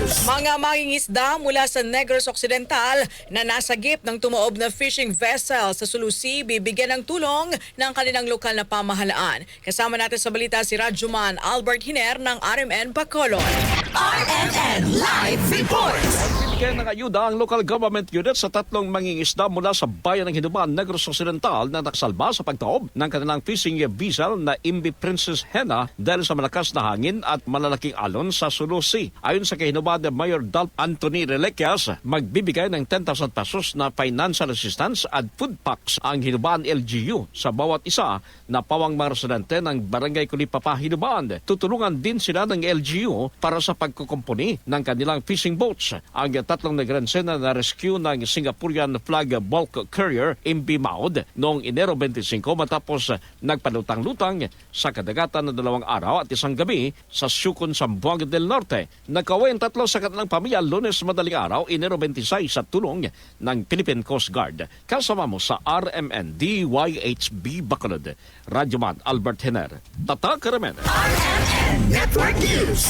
Mga mangingisda mula sa Negros Occidental na nasagip ng tumaob na fishing vessel sa Sulu Sea bibigyan ng tulong ng kanilang lokal na pamahalaan. Kasama natin sa balita si Radyoman Albert Hiner ng RMN Bacolod. RMN Live Report! Bigyan ng ayuda ang local government unit sa tatlong mangingisda mula sa bayan ng Hinuban, Negros Occidental na nakasalba sa pagtaob ng kanilang fishing vessel na MV Princess Henna dahil sa malakas na hangin at malalaking alon sa Sulu Sea. Ayon sa Hinuban Mayor Dalp Anthony Reliquias, magbibigay ng 10,000 pesos na financial assistance at food packs ang Hinuban LGU sa bawat isa na pawang mga residente ng Barangay Kulipapa, Hinuban. Tutulungan din sila ng LGU para sa pagkukumpuni ng kanilang fishing boats. Ang tatlong nagrensena na rescue ng Singaporean flag bulk carrier MV Maud noong Enero 25 matapos nagpalutang-lutang sa kadagatan ng 2 araw at 1 gabi sa Sukun, Zamboanga del Norte. Nakauwi ang tatlo sa kanilang pamilya Lunes madaling araw, Enero 26 sa tulong ng Philippine Coast Guard. Kasama mo sa RMN DYHB Bacolod. Radyoman Albert Hiner, Tatak RMN. RMN Network News!